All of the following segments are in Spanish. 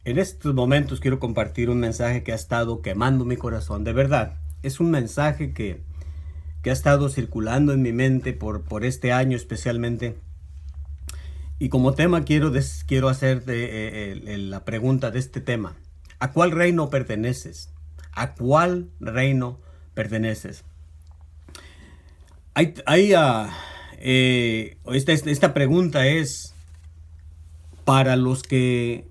En estos momentos quiero compartir un mensaje que ha estado quemando mi corazón. De verdad, es un mensaje que ha estado circulando en mi mente por este año especialmente. Y como tema quiero hacer la pregunta de este tema. ¿A cuál reino perteneces? ¿A cuál reino perteneces? Esta pregunta es para los que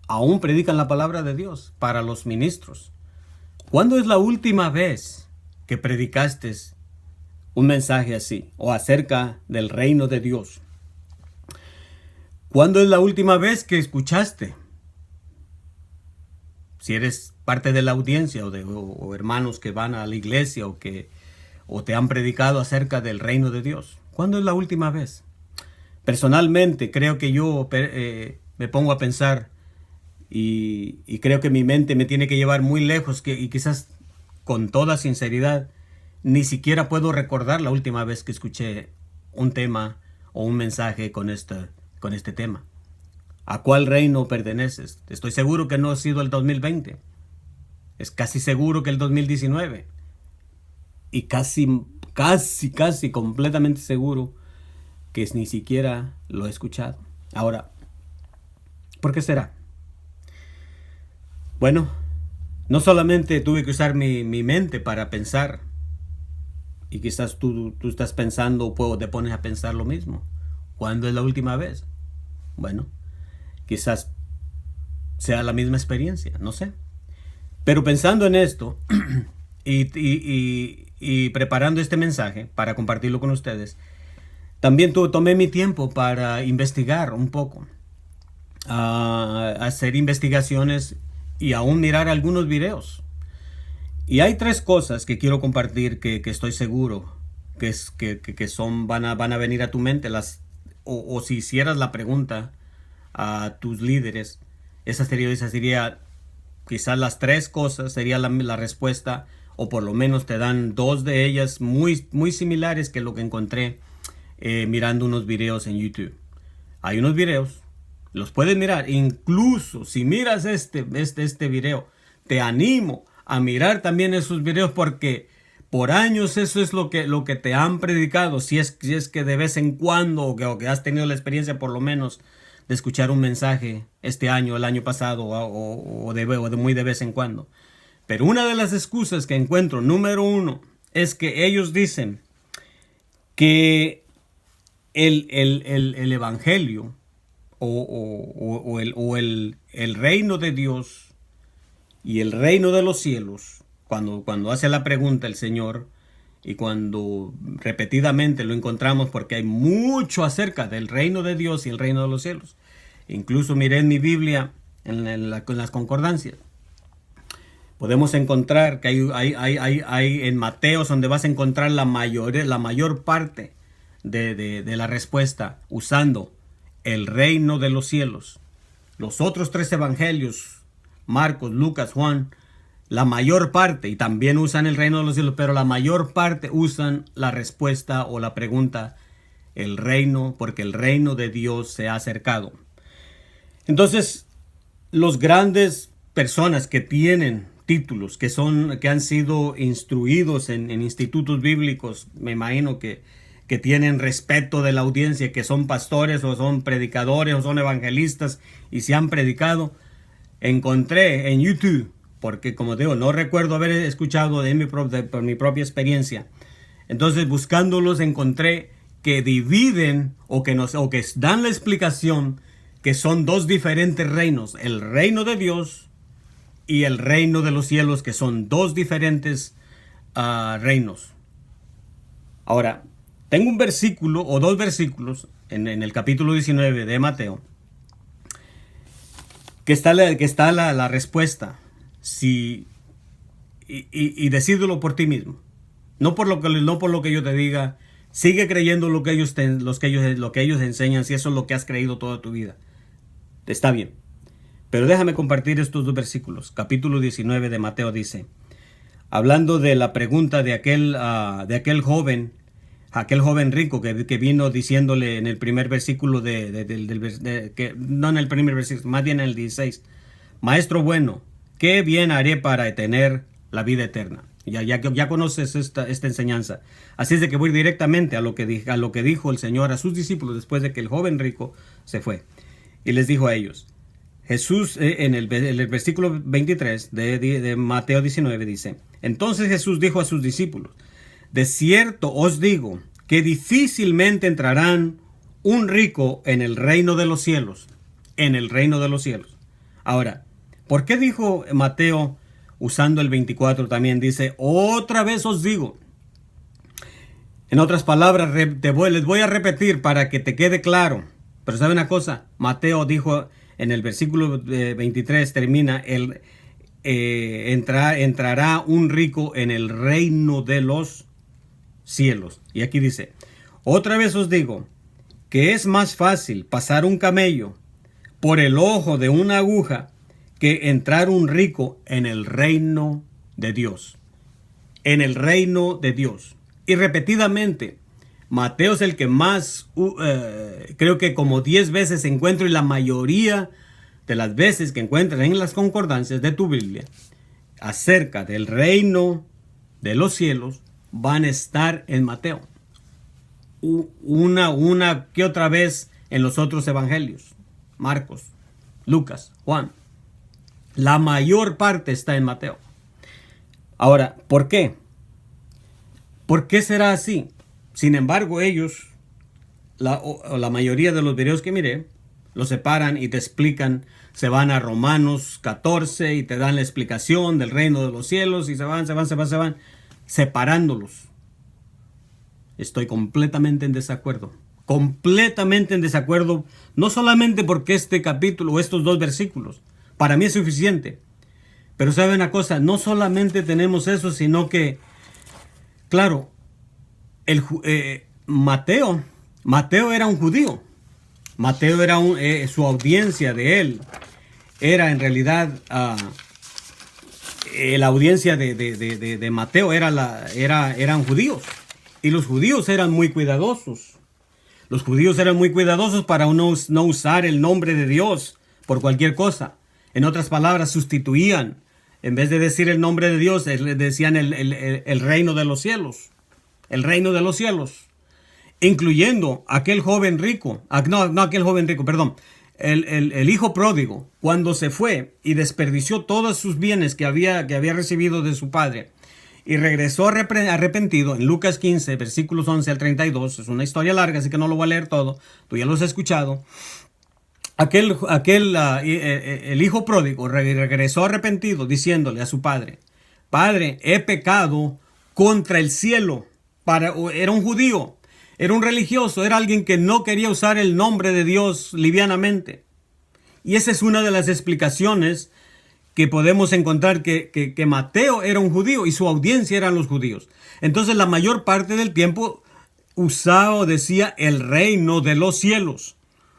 aún predican la palabra de Dios, para los ministros. ¿Cuándo es la última vez que predicaste un mensaje así o acerca del reino de Dios? ¿Cuándo es la última vez que escuchaste? Si eres parte de la audiencia o hermanos que van a la iglesia o te han predicado acerca del reino de Dios. ¿Cuándo es la última vez? Personalmente creo que yo me pongo a pensar y creo que mi mente me tiene que llevar muy lejos y quizás con toda sinceridad ni siquiera puedo recordar la última vez que escuché un tema o un mensaje con este tema. ¿A cuál reino perteneces? Estoy seguro que no ha sido el 2020. Es casi seguro que el 2019. Y casi completamente seguro que ni siquiera lo he escuchado. Ahora, ¿por qué será? Bueno, no solamente tuve que usar mi mente para pensar, y quizás tú estás pensando o te pones a pensar lo mismo. ¿Cuándo es la última vez? Bueno, quizás sea la misma experiencia, no sé. Pero pensando en esto y preparando este mensaje para compartirlo con ustedes, también tomé mi tiempo para investigar un poco, hacer investigaciones y aún mirar algunos videos. Y hay tres cosas que quiero compartir que estoy seguro van a venir a tu mente. O si hicieras la pregunta a tus líderes, esa sería quizás las tres cosas, sería la respuesta, o por lo menos te dan dos de ellas muy similares que lo que encontré mirando unos videos en YouTube. Hay unos videos, los puedes mirar, incluso si miras este video, te animo a mirar también esos videos porque por años eso es lo que te han predicado, si es que de vez en cuando o que has tenido la experiencia por lo menos de escuchar un mensaje este año, el año pasado o de muy de vez en cuando. Pero una de las excusas que encuentro, número uno, es que ellos dicen que el evangelio el reino de Dios y el reino de los cielos, cuando hace la pregunta el Señor y cuando repetidamente lo encontramos porque hay mucho acerca del reino de Dios y el reino de los cielos. Incluso miré en mi Biblia, en las concordancias, podemos encontrar que hay en Mateos donde vas a encontrar la mayor parte de la respuesta usando el reino de los cielos. Los otros tres evangelios, Marcos, Lucas, Juan, la mayor parte, y también usan el reino de los cielos, pero la mayor parte usan la respuesta o la pregunta, el reino, porque el reino de Dios se ha acercado. Entonces, los grandes personas que tienen títulos, que han sido instruidos en institutos bíblicos, me imagino que tienen respeto de la audiencia, que son pastores o son predicadores o son evangelistas y se han predicado, encontré en YouTube, porque como digo, no recuerdo haber escuchado por mi propia experiencia. Entonces, buscándolos, encontré que dividen o que dan la explicación que son dos diferentes reinos, el reino de Dios y el reino de los cielos, que son dos diferentes reinos. Ahora, tengo un versículo o dos versículos en el capítulo 19 de Mateo que está la respuesta. Si, y decídelo por ti mismo. No por lo que yo te diga. Sigue creyendo lo que ellos enseñan, si eso es lo que has creído toda tu vida. Está bien. Pero déjame compartir estos dos versículos. Capítulo 19 de Mateo dice, hablando de la pregunta de aquel joven rico que vino diciéndole en el primer versículo no en el primer versículo, más bien en el 16, Maestro bueno, ¿qué bien haré para tener la vida eterna? Ya conoces esta enseñanza. Así es de que voy directamente a lo que dijo el Señor a sus discípulos después de que el joven rico se fue. Y les dijo a ellos, Jesús, en el versículo 23 de Mateo 19 dice, entonces Jesús dijo a sus discípulos, de cierto os digo que difícilmente entrarán un rico en el reino de los cielos. En el reino de los cielos. Ahora, ¿por qué dijo Mateo, usando el 24 también, dice, otra vez os digo? En otras palabras, les voy a repetir para que te quede claro. Pero ¿sabe una cosa? Mateo dijo en el versículo 23, termina, entrará un rico en el reino de los cielos. Y aquí dice, otra vez os digo, que es más fácil pasar un camello por el ojo de una aguja que entrar un rico en el reino de Dios. En el reino de Dios. Y repetidamente, Mateo es el que más, creo que como 10 veces encuentro, y la mayoría de las veces que encuentras en las concordancias de tu Biblia, acerca del reino de los cielos, van a estar en Mateo. Una que otra vez en los otros evangelios. Marcos, Lucas, Juan. La mayor parte está en Mateo. Ahora, ¿por qué? ¿Por qué será así? Sin embargo, ellos, la mayoría de los videos que miré, los separan y te explican, se van a Romanos 14 y te dan la explicación del reino de los cielos y se van, separándolos. Estoy completamente en desacuerdo. Completamente en desacuerdo, no solamente porque este capítulo o estos 2 versículos, para mí es suficiente. Pero sabe una cosa, no solamente tenemos eso, sino que, claro, Mateo era un judío. Mateo era su audiencia de él era en realidad la audiencia de Mateo eran judíos. Y los judíos eran muy cuidadosos. Los judíos eran muy cuidadosos para no usar el nombre de Dios por cualquier cosa. En otras palabras, sustituían. En vez de decir el nombre de Dios, decían el reino de los cielos. El reino de los cielos. Incluyendo aquel joven rico. No aquel joven rico, perdón. El hijo pródigo, cuando se fue y desperdició todos sus bienes que había recibido de su padre. Y regresó arrepentido en Lucas 15, versículos 11 al 32. Es una historia larga, así que no lo voy a leer todo. Tú ya lo has escuchado. El hijo pródigo regresó arrepentido diciéndole a su padre, Padre, he pecado contra el cielo. Era un judío, era un religioso, era alguien que no quería usar el nombre de Dios livianamente. Y esa es una de las explicaciones que podemos encontrar que Mateo era un judío y su audiencia eran los judíos. Entonces la mayor parte del tiempo usaba o decía el reino de los cielos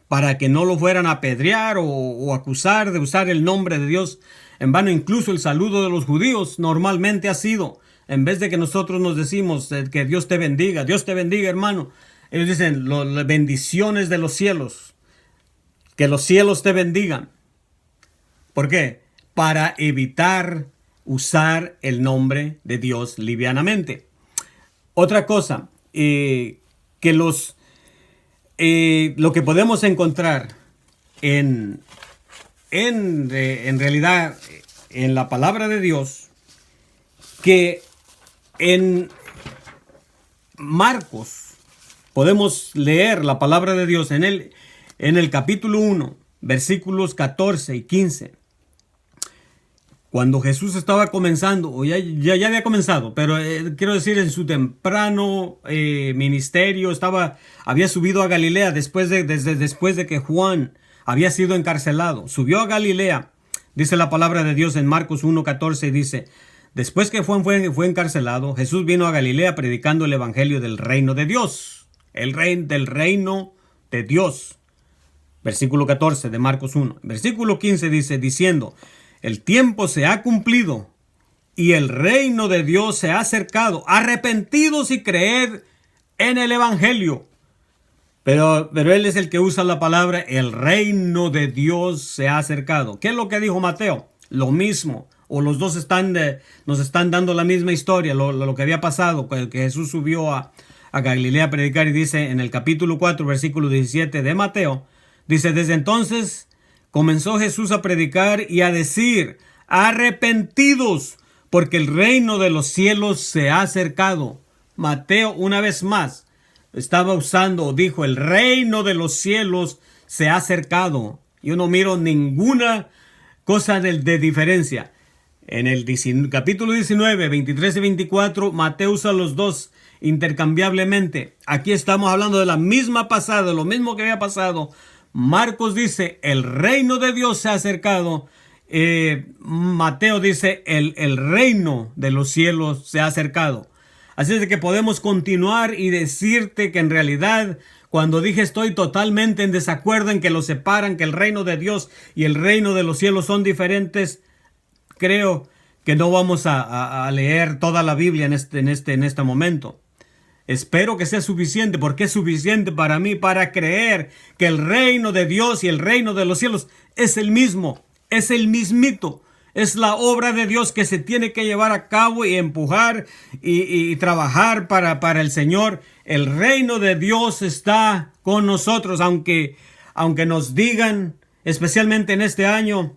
para que no lo fueran a apedrear o acusar de usar el nombre de Dios en vano. Incluso el saludo de los judíos normalmente ha sido, en vez de que nosotros nos decimos que Dios te bendiga hermano, ellos dicen bendiciones de los cielos, que los cielos te bendigan. ¿Por qué? Para evitar usar el nombre de Dios livianamente. Otra cosa, lo que podemos encontrar en realidad en la palabra de Dios, que en Marcos podemos leer la palabra de Dios en el capítulo 1, versículos 14 y 15. Cuando Jesús estaba comenzando, o ya había comenzado, pero quiero decir, en su temprano ministerio, había subido a Galilea después de que Juan había sido encarcelado. Subió a Galilea, dice la palabra de Dios en Marcos 1:14, dice, después que Juan fue encarcelado, Jesús vino a Galilea predicando el evangelio del reino de Dios. Del reino de Dios. Versículo 14 de Marcos 1. Versículo 15 dice, diciendo, el tiempo se ha cumplido y el reino de Dios se ha acercado. Arrepentidos y creed en el evangelio. Pero él es el que usa la palabra el reino de Dios se ha acercado. ¿Qué es lo que dijo Mateo? Lo mismo. O los dos nos están dando la misma historia, lo que había pasado, que Jesús subió a Galilea a predicar y dice en el capítulo 4, versículo 17 de Mateo, dice, desde entonces comenzó Jesús a predicar y a decir, arrepentidos, porque el reino de los cielos se ha acercado. Mateo, una vez más, estaba usando o dijo, el reino de los cielos se ha acercado. Yo no miro ninguna cosa de diferencia. En el capítulo 19, 23 y 24, Mateo usa los dos intercambiablemente. Aquí estamos hablando de la misma pasada, lo mismo que había pasado. Marcos dice, el reino de Dios se ha acercado. Mateo dice, el reino de los cielos se ha acercado. Así es de que podemos continuar y decirte que en realidad, cuando dije estoy totalmente en desacuerdo en que los separan, que el reino de Dios y el reino de los cielos son diferentes, creo que no vamos a leer toda la Biblia en este momento. Espero que sea suficiente, porque es suficiente para mí para creer que el reino de Dios y el reino de los cielos es el mismo, es el mismito. Es la obra de Dios que se tiene que llevar a cabo y empujar y trabajar para el Señor. El reino de Dios está con nosotros, aunque nos digan, especialmente en este año.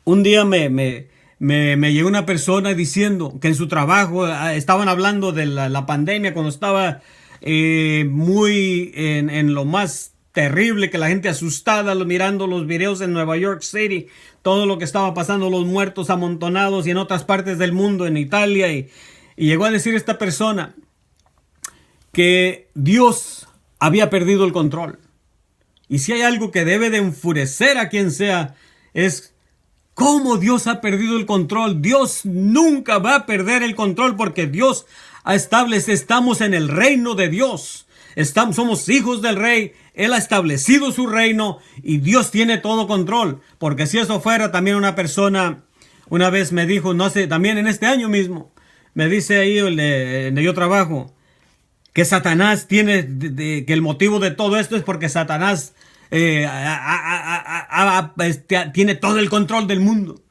Un día me llegó una persona diciendo que en su trabajo estaban hablando de la pandemia cuando estaba muy en lo más terrible, que la gente asustada mirando los videos en Nueva York City, todo lo que estaba pasando, los muertos amontonados y en otras partes del mundo, en Italia, y llegó a decir esta persona que Dios había perdido el control. Y si hay algo que debe de enfurecer a quien sea, es cómo Dios ha perdido el control. Dios nunca va a perder el control porque Dios ha establecido, estamos en el reino de Dios. Somos hijos del rey, Él ha establecido su reino y Dios tiene todo control. Porque si eso fuera, también una persona una vez me dijo, no sé, también en este año mismo, me dice ahí donde yo trabajo, que Satanás tiene, que el motivo de todo esto es porque Satanás tiene todo el control del mundo.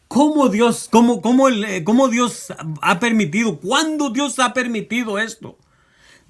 ¿Cómo Dios ha permitido? ¿Cuándo Dios ha permitido esto?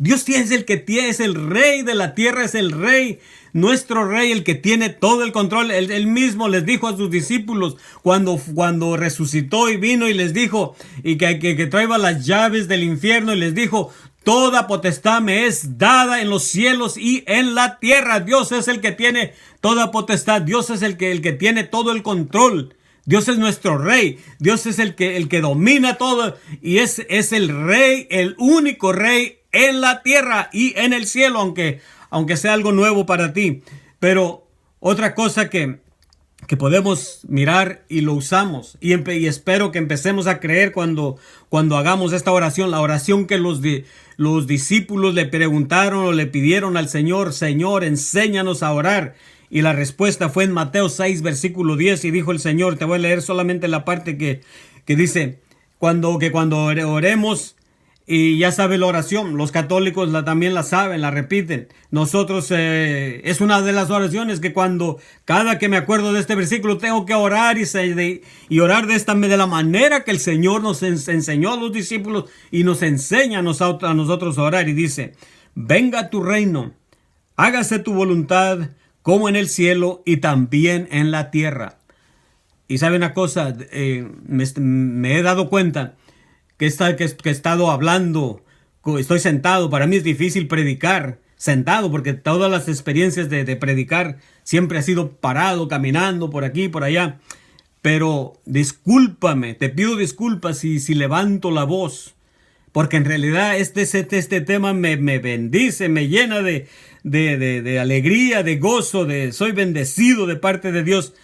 Dios es el que tiene, es el rey de la tierra, es el rey, nuestro rey, el que tiene todo el control. Él mismo les dijo a sus discípulos cuando resucitó y vino y les dijo y que traía las llaves del infierno y les dijo, toda potestad me es dada en los cielos y en la tierra. Dios es el que tiene toda potestad. Dios es el que tiene todo el control. Dios es nuestro rey. Dios es el que domina todo y es el rey, el único rey en la tierra y en el cielo, aunque sea algo nuevo para ti. Pero otra cosa que podemos mirar y lo usamos y espero que empecemos a creer cuando hagamos esta oración, la oración que los discípulos le preguntaron o le pidieron al Señor, Señor, enséñanos a orar. Y la respuesta fue en Mateo 6, versículo 10, y dijo el Señor, te voy a leer solamente la parte que dice, cuando oremos, y ya sabe la oración, los católicos también la saben, la repiten. Nosotros, es una de las oraciones que cada que me acuerdo de este versículo, tengo que orar y orar de la manera que el Señor nos enseñó a los discípulos y nos enseña a nosotros a orar. Y dice, venga tu reino, hágase tu voluntad como en el cielo y también en la tierra. Y sabe una cosa, me he dado cuenta que he estado hablando, estoy sentado, para mí es difícil predicar sentado, porque todas las experiencias de predicar siempre ha sido parado, caminando por aquí, por allá. Pero discúlpame, te pido disculpas si levanto la voz, porque en realidad este tema me bendice, me llena de alegría, de gozo, soy bendecido de parte de Dios.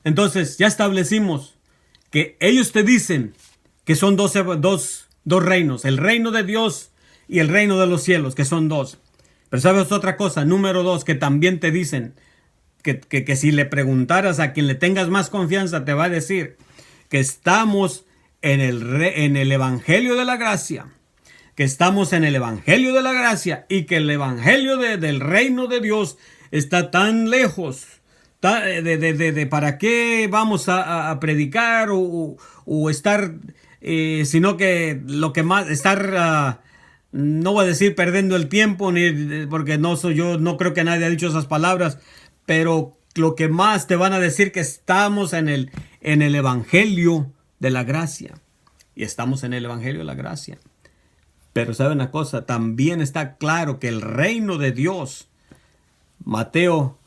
Entonces ya establecimos que ellos te dicen que son dos reinos, el reino de Dios y el reino de los cielos, que son dos. Pero sabes otra cosa, número 2, que también te dicen que si le preguntaras a quien le tengas más confianza, te va a decir que estamos en el evangelio de la gracia. que estamos en el Evangelio de la gracia y que el Evangelio del reino de Dios está tan lejos. ¿Para qué vamos a predicar o estar, sino que lo que más, estar, no voy a decir perdiendo el tiempo, porque no soy yo, no creo que nadie ha dicho esas palabras, pero lo que más te van a decir que estamos en el Evangelio de la gracia. Y estamos en el Evangelio de la gracia. Pero ¿sabe una cosa? También está claro que el reino de Dios, Mateo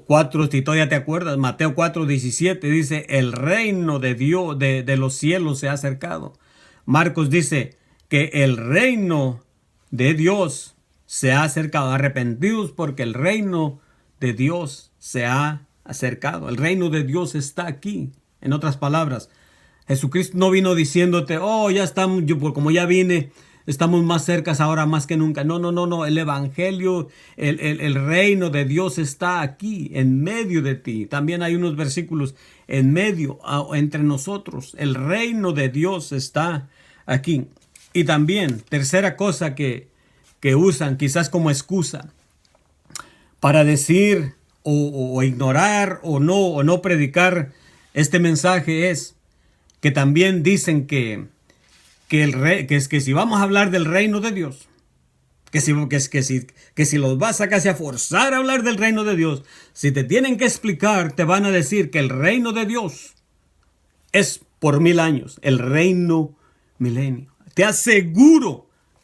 4, si todavía te acuerdas, Mateo 4:17 dice, el reino de Dios, de los cielos se ha acercado. Marcos dice que el reino de Dios se ha acercado. Arrepentidos porque el reino de Dios se ha acercado. El reino de Dios está aquí. En otras palabras, Jesucristo no vino diciéndote, oh, ya estamos, como ya vine, estamos más cerca ahora más que nunca. No. El Evangelio, el reino de Dios está aquí, en medio de ti. También hay unos versículos en medio, entre nosotros. El reino de Dios está aquí. Y también, tercera cosa que usan quizás como excusa para decir o ignorar o no predicar este mensaje es que también dicen que si vamos a hablar del reino de Dios, que si los vas a casi a forzar a hablar del reino de Dios, si te tienen que explicar, te van a decir que el reino de Dios es por 1000 años, el reino milenio. Te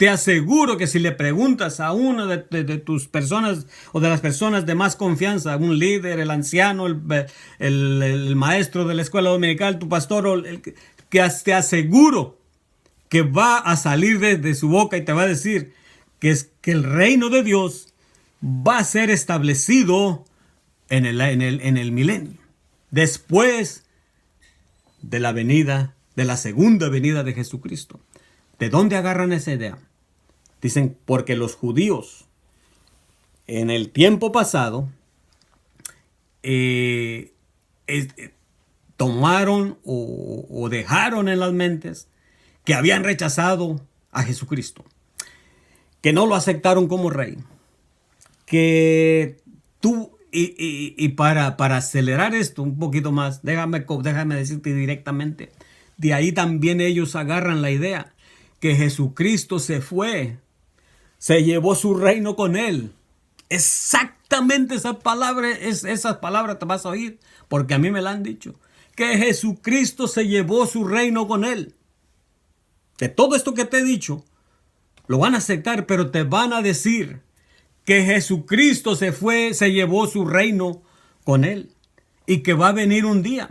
aseguro que si le preguntas a una de tus personas o de las personas de más confianza, un líder, el anciano, el maestro de la escuela dominical, tu pastor, que te aseguro que va a salir de su boca y te va a decir que el reino de Dios va a ser establecido en el milenio, después de la segunda venida de Jesucristo. ¿De dónde agarran esa idea? Dicen, porque los judíos en el tiempo pasado tomaron o dejaron en las mentes que habían rechazado a Jesucristo, que no lo aceptaron como rey, que tú, y para acelerar esto un poquito más, déjame decirte directamente, de ahí también ellos agarran la idea que Jesucristo se fue, se llevó su reino con él. Exactamente esas palabras te vas a oír, porque a mí me la han dicho, que Jesucristo se llevó su reino con él. De todo esto que te he dicho, lo van a aceptar, pero te van a decir que Jesucristo se fue, se llevó su reino con él, y que va a venir un día,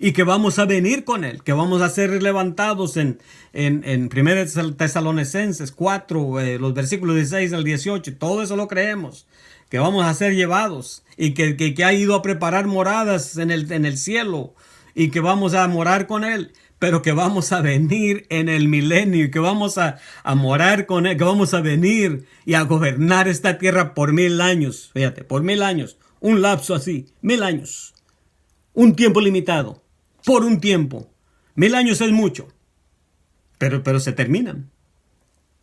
y que vamos a venir con él, que vamos a ser levantados en 1 Tesalonicenses 4, los versículos 16 al 18, todo eso lo creemos, que vamos a ser llevados, y que ha ido a preparar moradas en el cielo, y que vamos a morar con él, pero que vamos a venir en el milenio, y que vamos a morar con él, que vamos a venir y a gobernar esta tierra por 1000 años, fíjate, por 1000 años, un lapso así, 1000 años, un tiempo limitado. Por un tiempo. 1000 años es mucho. Pero se terminan.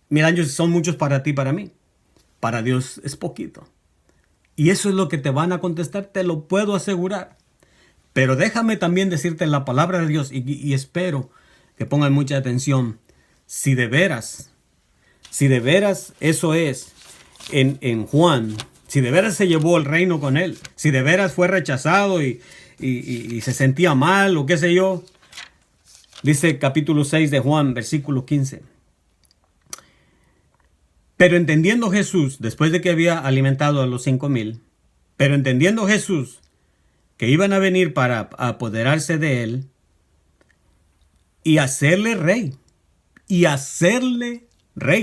1000 años son muchos para ti y para mí. Para Dios es poquito. Y eso es lo que te van a contestar, te lo puedo asegurar. Pero déjame también decirte la palabra de Dios y espero que pongan mucha atención. Si de veras eso es en Juan, si de veras se llevó el reino con él, si de veras fue rechazado y se sentía mal o qué sé yo, dice capítulo 6 de Juan, versículo 15. Pero entendiendo Jesús, después de que había alimentado a los 5000, pero entendiendo Jesús que iban a venir para apoderarse de él y hacerle rey,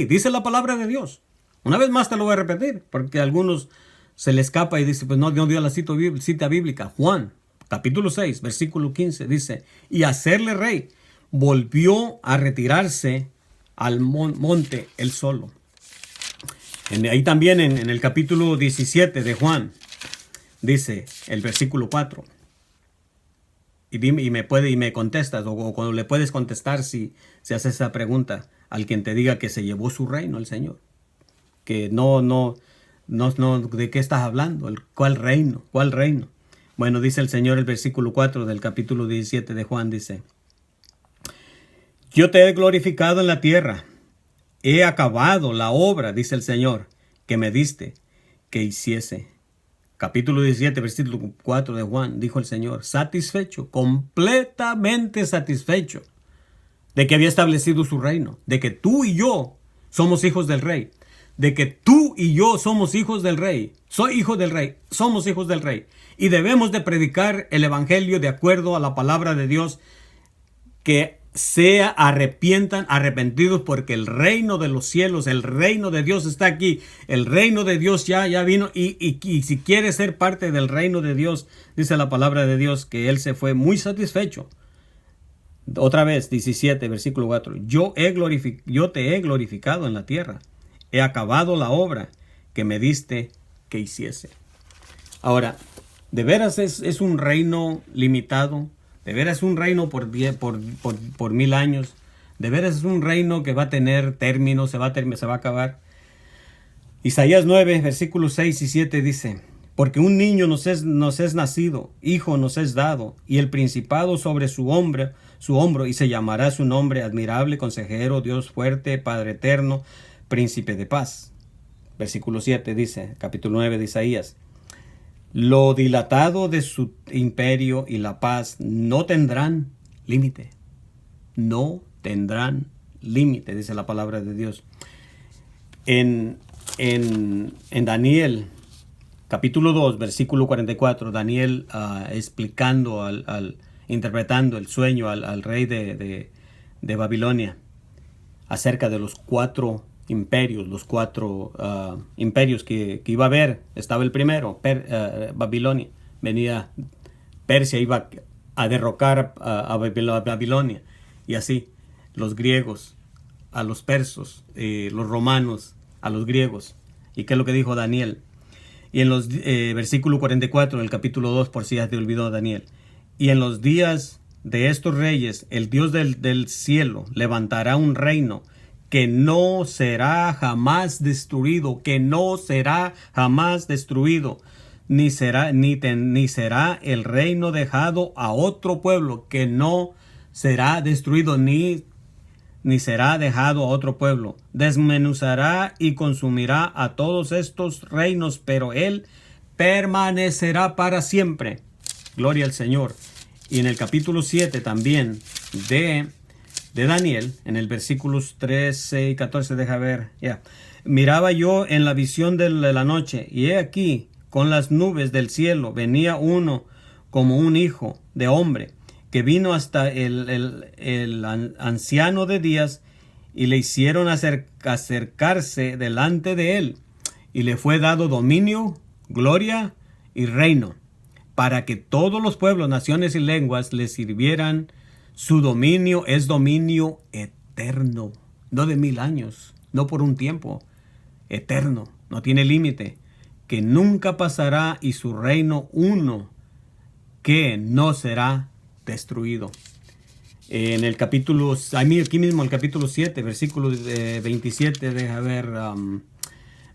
dice la palabra de Dios. Una vez más te lo voy a repetir, porque a algunos se le escapa y dice, pues no dio la cita bíblica. Juan, capítulo 6, versículo 15, dice, y hacerle rey, volvió a retirarse al monte él solo. Ahí también en el capítulo 17 de Juan, dice el versículo 4, y me contestas, o cuando le puedes contestar si haces esa pregunta al quien te diga que se llevó su reino el Señor. Que no, ¿de qué estás hablando? ¿Cuál reino? ¿Cuál reino? Bueno, dice el Señor, el versículo 4 del capítulo 17 de Juan, dice: yo te he glorificado en la tierra, he acabado la obra, dice el Señor, que me diste que hiciese. Capítulo 17, versículo 4 de Juan, dijo el Señor, satisfecho, completamente satisfecho de que había establecido su reino, de que tú y yo somos hijos del Rey, de que tú y yo somos hijos del Rey. Soy hijo del Rey, somos hijos del Rey. Y debemos de predicar el Evangelio de acuerdo a la palabra de Dios, que arrepentidos, porque el reino de los cielos, el reino de Dios está aquí. El reino de Dios ya vino, y si quieres ser parte del reino de Dios, dice la palabra de Dios que Él se fue muy satisfecho. Otra vez, 17, versículo 4. Yo te he glorificado en la tierra. He acabado la obra que me diste que hiciese. Ahora, ¿de veras es un reino limitado? ¿De veras es un reino por 1000 años? ¿De veras es un reino que va a tener término, se va a acabar? Isaías 9, versículos 6 y 7 dice: porque un niño nos es nacido, hijo nos es dado, y el principado sobre su hombro, y se llamará su nombre admirable, consejero, Dios fuerte, Padre eterno, príncipe de paz. Versículo 7 dice, capítulo 9 de Isaías: lo dilatado de su imperio y la paz no tendrán límite. No tendrán límite, dice la palabra de Dios. En Daniel, capítulo 2, versículo 44, Daniel explicando, interpretando el sueño al rey de Babilonia acerca de los cuatro imperios, imperios que iba a haber. Estaba el primero, Babilonia. Venía Persia, iba a derrocar a Babilonia. Y así, los griegos a los persos, los romanos a los griegos. ¿Y qué es lo que dijo Daniel? Y en los versículo 44 del capítulo 2, por si ya te olvidó, Daniel: y en los días de estos reyes, el Dios del cielo levantará un reino que no será jamás destruido, que no será jamás destruido, ni será el reino dejado a otro pueblo, que no será destruido, ni será dejado a otro pueblo. Desmenuzará y consumirá a todos estos reinos, pero él permanecerá para siempre. Gloria al Señor. Y en el capítulo 7 también de Daniel, en el versículos 13 y 14, deja ver, miraba yo en la visión de la noche, y he aquí, con las nubes del cielo, venía uno como un hijo de hombre, que vino hasta el anciano de días, y le hicieron acercarse delante de él, y le fue dado dominio, gloria y reino, para que todos los pueblos, naciones y lenguas le sirvieran. Su dominio es dominio eterno, no de 1000 años, no por un tiempo, eterno, no tiene límite, que nunca pasará, y su reino uno que no será destruido. En el capítulo, aquí mismo el capítulo 7, versículo 27, deja ver,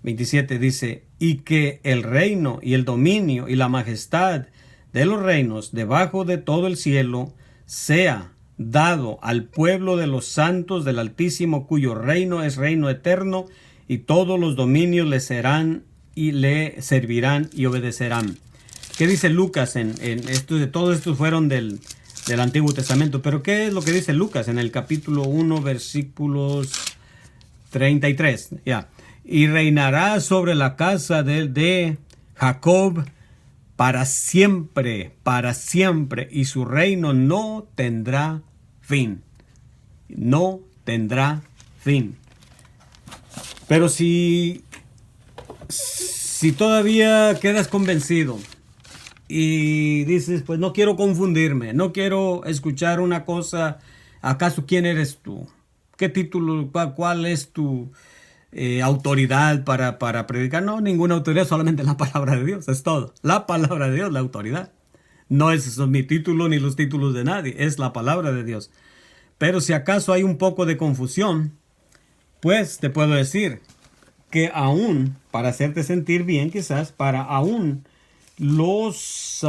27 dice: y que el reino y el dominio y la majestad de los reinos debajo de todo el cielo sea dado al pueblo de los santos del Altísimo, cuyo reino es reino eterno, y todos los dominios le serán y le servirán y obedecerán. ¿Qué dice Lucas en esto? Todos estos fueron del Antiguo Testamento, pero ¿qué es lo que dice Lucas en el capítulo 1, versículos 33? Y reinará sobre la casa de Jacob para siempre, y su reino no tendrá fin. No tendrá fin. Pero si todavía quedas convencido y dices, pues no quiero confundirme, no quiero escuchar una cosa, ¿acaso quién eres tú? ¿Qué título, cuál es tu autoridad para predicar? No, ninguna autoridad, solamente la palabra de Dios, es todo. La palabra de Dios, la autoridad. No es eso mi título ni los títulos de nadie, es la palabra de Dios. Pero si acaso hay un poco de confusión, pues te puedo decir que aún, para hacerte sentir bien quizás, para aún los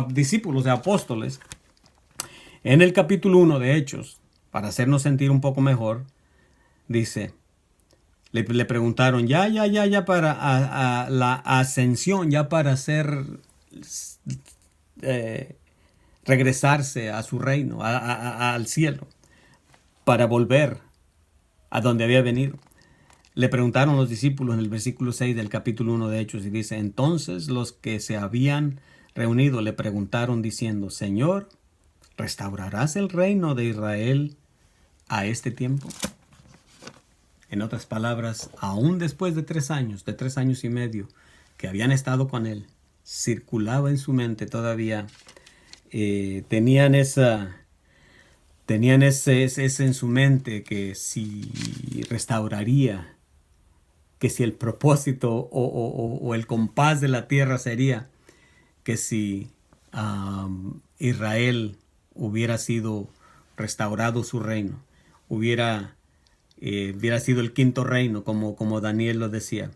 discípulos de apóstoles, en el capítulo 1 de Hechos, para hacernos sentir un poco mejor, dice, le preguntaron, ya para la ascensión, ya para hacer, regresarse a su reino, al cielo, para volver a donde había venido. Le preguntaron los discípulos en el versículo 6 del capítulo 1 de Hechos y dice, entonces los que se habían reunido le preguntaron diciendo, Señor, ¿restaurarás el reino de Israel a este tiempo? En otras palabras, aún después de 3 años, de 3 años y medio que habían estado con él, circulaba en su mente todavía, tenían ese en su mente que si restauraría, que si el propósito o el compás de la tierra sería que si Israel hubiera sido restaurado su reino, hubiera sido el quinto reino, como Daniel lo decía,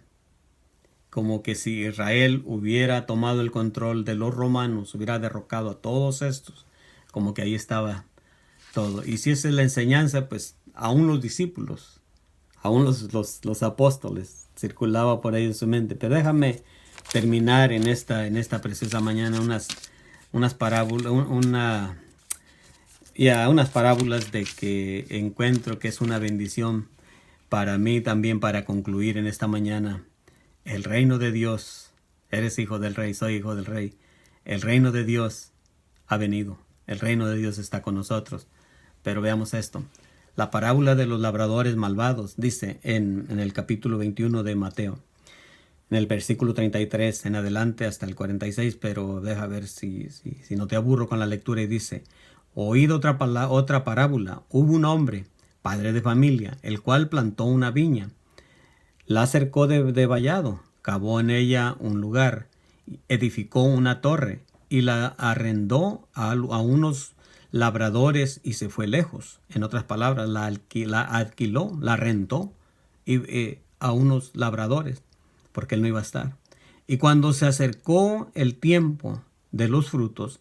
como que si Israel hubiera tomado el control de los romanos, hubiera derrocado a todos estos, como que ahí estaba todo. Y si esa es la enseñanza, pues aún los discípulos, aún los apóstoles, circulaba por ahí en su mente. Pero déjame terminar en esta preciosa mañana unas parábolas, unas parábolas de que encuentro que es una bendición para mí también, para concluir en esta mañana. El reino de Dios, eres hijo del rey, soy hijo del rey. El reino de Dios ha venido, el reino de Dios está con nosotros. Pero veamos esto. La parábola de los labradores malvados dice en el capítulo 21 de Mateo, en el versículo 33 en adelante hasta el 46, pero deja ver si no te aburro con la lectura, y dice, oíd otra parábola. Hubo un hombre, padre de familia, el cual plantó una viña, la cercó de vallado, cavó en ella un lugar, edificó una torre y la arrendó a unos labradores y se fue lejos. En otras palabras, la alquiló, la rentó a unos labradores, porque él no iba a estar. Y cuando se acercó el tiempo de los frutos,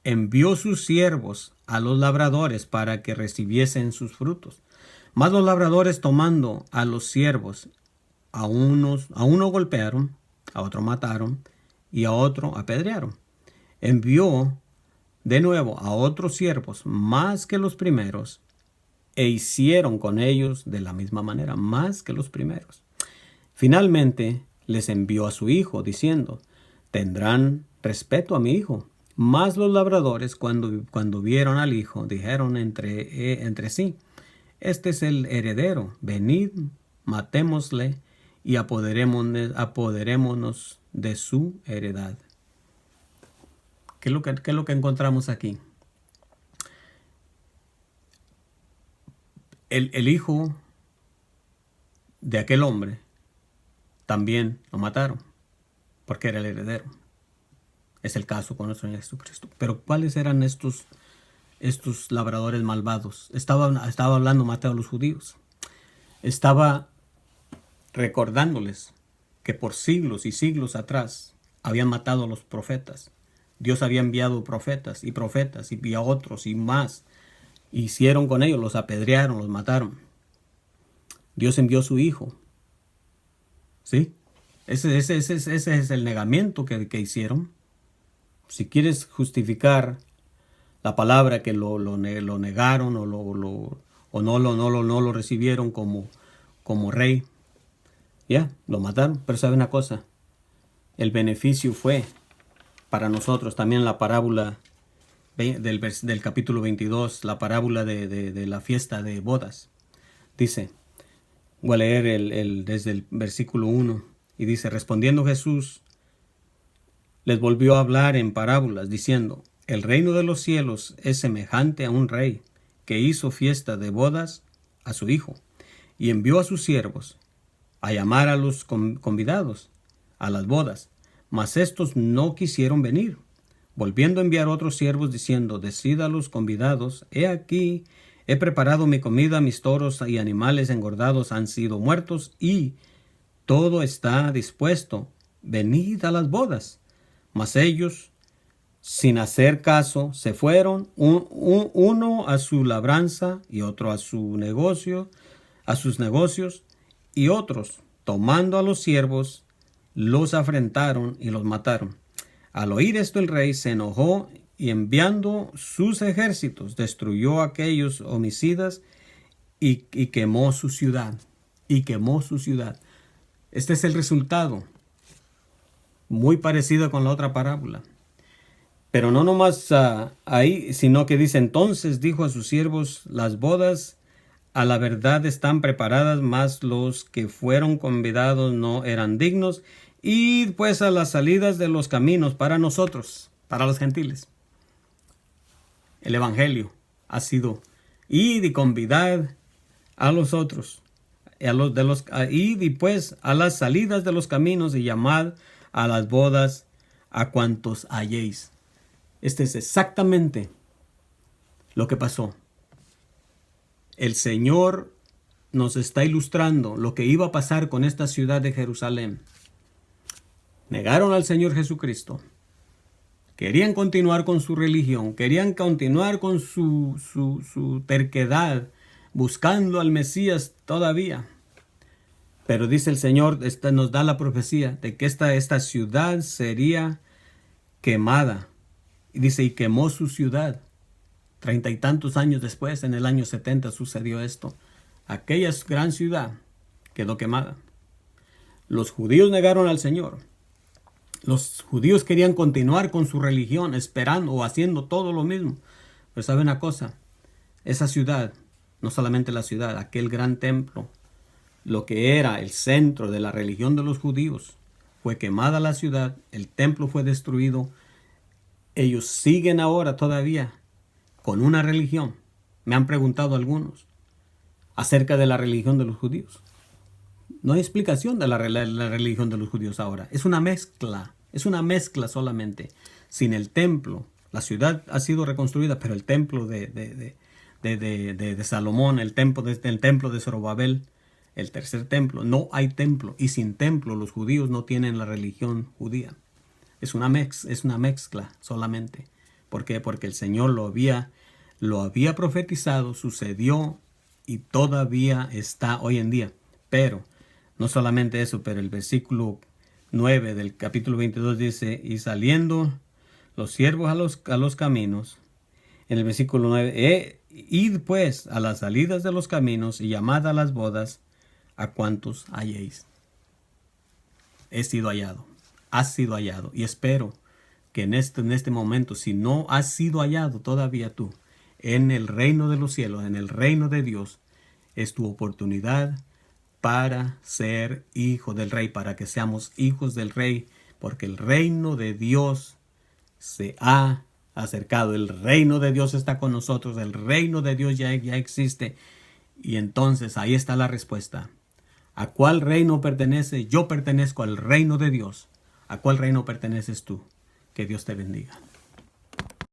envió sus siervos a los labradores para que recibiesen sus frutos. Mas los labradores, tomando a los siervos, a uno golpearon, a otro mataron y a otro apedrearon. Envió de nuevo a otros siervos más que los primeros, e hicieron con ellos de la misma manera, más que los primeros. Finalmente les envió a su hijo, diciendo, tendrán respeto a mi hijo. Mas los labradores, cuando vieron al hijo, dijeron entre sí, este es el heredero, venid, matémosle y apoderémonos de su heredad. ¿Qué es lo que encontramos aquí? El hijo de aquel hombre también lo mataron, porque era el heredero. Es el caso con nuestro Señor Jesucristo. Pero ¿cuáles eran estos labradores malvados? Estaba hablando Mateo a los judíos. Estaba recordándoles que por siglos y siglos atrás habían matado a los profetas. Dios había enviado profetas y a otros y más. Hicieron con ellos, los apedrearon, los mataron. Dios envió a su hijo. ¿Sí? Ese es el negamiento que hicieron. Si quieres justificar la palabra que lo negaron o no lo recibieron como rey, ya, lo mataron. Pero sabe una cosa, el beneficio fue para nosotros también la parábola del capítulo 22, la parábola de la fiesta de bodas. Dice, voy a leer desde el versículo 1, y dice, respondiendo Jesús, les volvió a hablar en parábolas, diciendo, el reino de los cielos es semejante a un rey que hizo fiesta de bodas a su hijo, y envió a sus siervos a llamar a los convidados a las bodas, Mas estos no quisieron venir, volviendo a enviar otros siervos, diciendo: decid a los convidados, he aquí, he preparado mi comida, mis toros y animales engordados han sido muertos, y todo está dispuesto, venid a las bodas. Mas ellos, sin hacer caso, se fueron, uno a su labranza y otro a sus negocios, y otros, tomando a los siervos, los afrentaron y los mataron. Al oír esto el rey se enojó y enviando sus ejércitos destruyó a aquellos homicidas y quemó su ciudad. Y quemó su ciudad. Este es el resultado, muy parecido con la otra parábola. Pero no nomás ahí, sino que dice: entonces dijo a sus siervos: las bodas a la verdad están preparadas, mas los que fueron convidados no eran dignos. Y pues a las salidas de los caminos para nosotros, para los gentiles. El evangelio ha sido: id y convidad a los otros. Id y pues a las salidas de los caminos y llamad a las bodas a cuantos halléis. Este es exactamente lo que pasó. El Señor nos está ilustrando lo que iba a pasar con esta ciudad de Jerusalén. Negaron al Señor Jesucristo. Querían continuar con su religión. Querían continuar con su terquedad, buscando al Mesías todavía. Pero dice el Señor, nos da la profecía de que esta ciudad sería quemada. Y dice: y quemó su ciudad. 30 y tantos años después, en el año 70, sucedió esto. Aquella gran ciudad quedó quemada. Los judíos negaron al Señor. Los judíos querían continuar con su religión, esperando o haciendo todo lo mismo. Pero ¿sabe una cosa? Esa ciudad, no solamente la ciudad, aquel gran templo, lo que era el centro de la religión de los judíos, fue quemada la ciudad, el templo fue destruido. Ellos siguen ahora todavía con una religión. Me han preguntado algunos acerca de la religión de los judíos. No hay explicación de la religión de los judíos ahora. Es una mezcla solamente. Sin el templo, la ciudad ha sido reconstruida, pero el templo de Salomón, el templo de Zorobabel, el tercer templo, no hay templo. Y sin templo los judíos no tienen la religión judía. Es una mezcla solamente. ¿Por qué? Porque el Señor lo había profetizado, sucedió y todavía está hoy en día. Pero no solamente eso, pero el versículo 9 del capítulo 22 dice: y saliendo los siervos a los caminos. En el versículo 9, id pues a las salidas de los caminos y llamad a las bodas a cuantos halléis. He sido hallado, has sido hallado, y espero que en este momento, si no has sido hallado todavía tú, en el reino de los cielos, en el reino de Dios, es tu oportunidad para ser hijo del Rey, para que seamos hijos del Rey, porque el reino de Dios se ha acercado, el reino de Dios está con nosotros, el reino de Dios ya existe, y entonces ahí está la respuesta. ¿A cuál reino pertenece? Yo pertenezco al reino de Dios. ¿A cuál reino perteneces tú? Que Dios te bendiga.